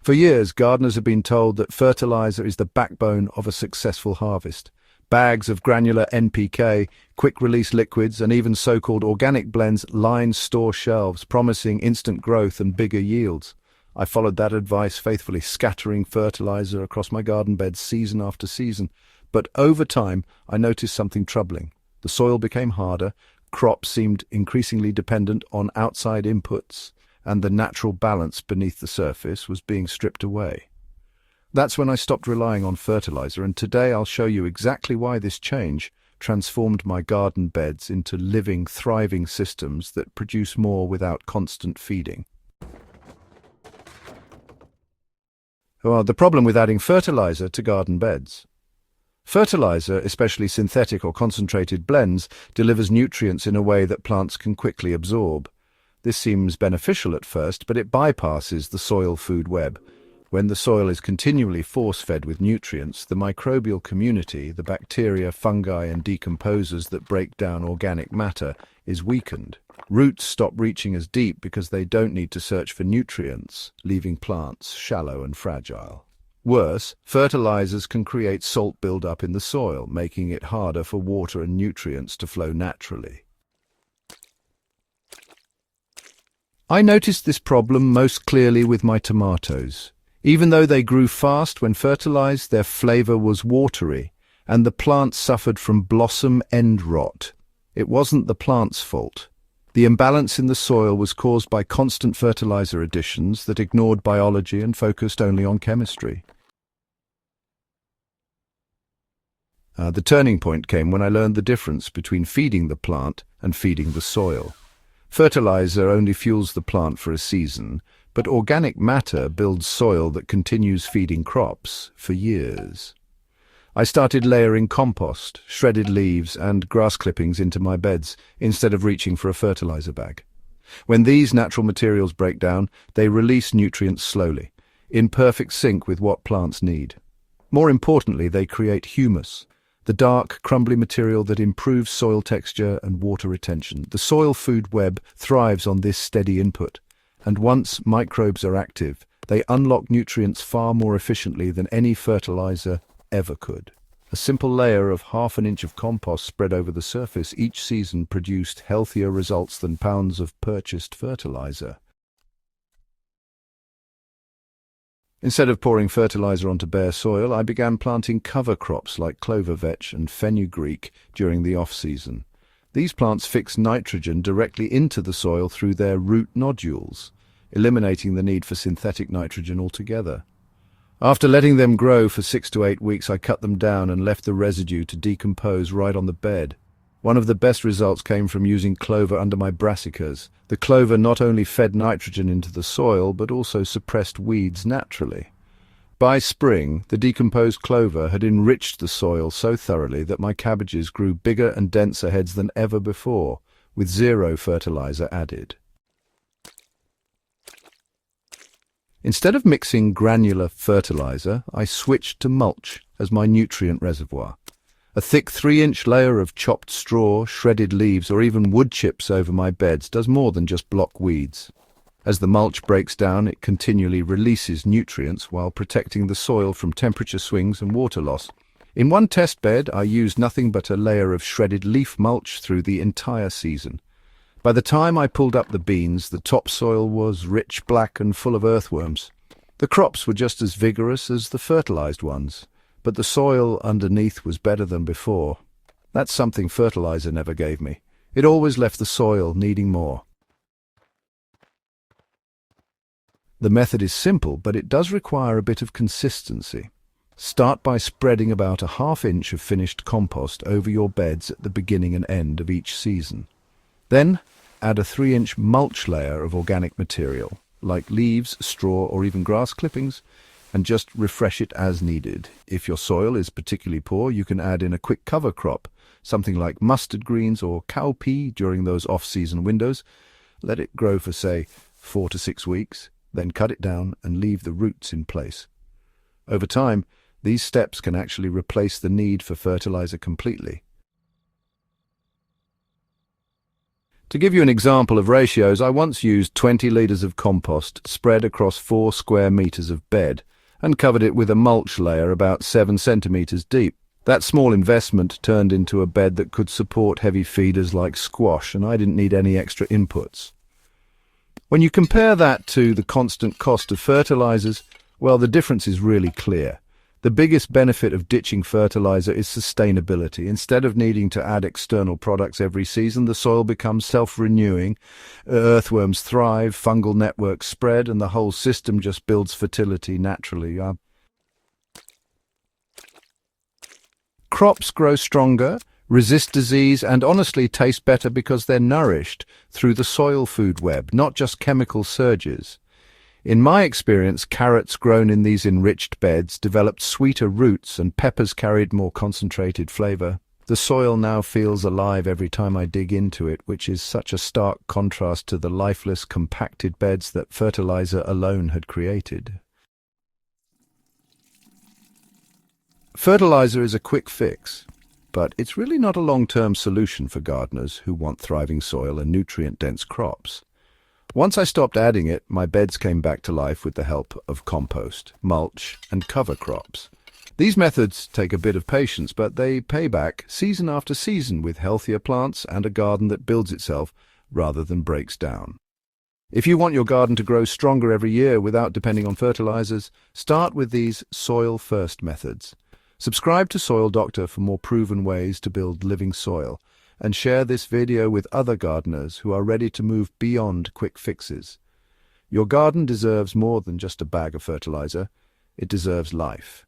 For years, gardeners have been told that fertilizer is the backbone of a successful harvest. Bags of granular NPK, quick-release liquids, and even so-called organic blends line store shelves, promising instant growth and bigger yields. I followed that advice faithfully, scattering fertilizer across my garden beds season after season. But over time, I noticed something troubling. The soil became harder, crops seemed increasingly dependent on outside inputs, and the natural balance beneath the surface was being stripped away. That's when I stopped relying on fertilizer, and today I'll show you exactly why this change transformed my garden beds into living, thriving systems that produce more without constant feeding. Well, the problem with adding fertilizer to garden beds. Fertilizer, especially synthetic or concentrated blends, delivers nutrients in a way that plants can quickly absorb. This seems beneficial at first, but it bypasses the soil-food web. When the soil is continually force-fed with nutrients, the microbial community, the bacteria, fungi, and decomposers that break down organic matter, is weakened. Roots stop reaching as deep because they don't need to search for nutrients, leaving plants shallow and fragile. Worse, fertilizers can create salt buildup in the soil, making it harder for water and nutrients to flow naturally. I noticed this problem most clearly with my tomatoes. Even though they grew fast when fertilized, their flavor was watery, and the plants suffered from blossom end rot. It wasn't the plant's fault. The imbalance in the soil was caused by constant fertilizer additions that ignored biology and focused only on chemistry. The turning point came when I learned the difference between feeding the plant and feeding the soil. Fertilizer only fuels the plant for a season, but organic matter builds soil that continues feeding crops for years. I started layering compost, shredded leaves, and grass clippings into my beds instead of reaching for a fertilizer bag. When these natural materials break down, they release nutrients slowly, in perfect sync with what plants need. More importantly, they create humus, the dark, crumbly material that improves soil texture and water retention. The soil-food web thrives on this steady input, and once microbes are active, they unlock nutrients far more efficiently than any fertilizer ever could. A simple layer of ½ an inch of compost spread over the surface each season produced healthier results than pounds of purchased fertilizer. Instead of pouring fertilizer onto bare soil, I began planting cover crops like clover vetch and fenugreek during the off-season. These plants fix nitrogen directly into the soil through their root nodules, eliminating the need for synthetic nitrogen altogether. After letting them grow for 6 to 8 weeks, I cut them down and left the residue to decompose right on the bed. One of the best results came from using clover under my brassicas. The clover not only fed nitrogen into the soil, but also suppressed weeds naturally. By spring, the decomposed clover had enriched the soil so thoroughly that my cabbages grew bigger and denser heads than ever before, with zero fertilizer added. Instead of mixing granular fertilizer, I switched to mulch as my nutrient reservoir. A thick 3-inch layer of chopped straw, shredded leaves, or even wood chips over my beds does more than just block weeds. As the mulch breaks down, it continually releases nutrients while protecting the soil from temperature swings and water loss. In one test bed, I used nothing but a layer of shredded leaf mulch through the entire season. By the time I pulled up the beans, the topsoil was rich, black, and full of earthworms. The crops were just as vigorous as the fertilized ones, but the soil underneath was better than before. That's something fertilizer never gave me. It always left the soil needing more. The method is simple, but it does require a bit of consistency. Start by spreading about a ½ inch of finished compost over your beds at the beginning and end of each season. Then, add a 3-inch mulch layer of organic material, like leaves, straw, or even grass clippings, and just refresh it as needed. If your soil is particularly poor, you can add in a quick cover crop, something like mustard greens or cowpea during those off-season windows. Let it grow for, say, 4 to 6 weeks, then cut it down and leave the roots in place. Over time, these steps can actually replace the need for fertilizer completely. To give you an example of ratios, I once used 20 litres of compost spread across 4 square metres of bed and covered it with a mulch layer about 7 centimetres deep. That small investment turned into a bed that could support heavy feeders like squash, and I didn't need any extra inputs. When you compare that to the constant cost of fertilizers, well, the difference is really clear. The biggest benefit of ditching fertilizer is sustainability. Instead of needing to add external products every season, the soil becomes self-renewing, earthworms thrive, fungal networks spread, and the whole system just builds fertility naturally. Crops grow stronger, resist disease, and honestly taste better because they're nourished through the soil food web, not just chemical surges. In my experience, carrots grown in these enriched beds developed sweeter roots and peppers carried more concentrated flavor. The soil now feels alive every time I dig into it, which is such a stark contrast to the lifeless, compacted beds that fertilizer alone had created. Fertilizer is a quick fix, but it's really not a long-term solution for gardeners who want thriving soil and nutrient-dense crops. Once I stopped adding it, my beds came back to life with the help of compost, mulch, and cover crops. These methods take a bit of patience, but they pay back season after season with healthier plants and a garden that builds itself rather than breaks down. If you want your garden to grow stronger every year without depending on fertilizers, start with these soil-first methods. Subscribe to Soil Doctor for more proven ways to build living soil, and share this video with other gardeners who are ready to move beyond quick fixes. Your garden deserves more than just a bag of fertilizer. It deserves life.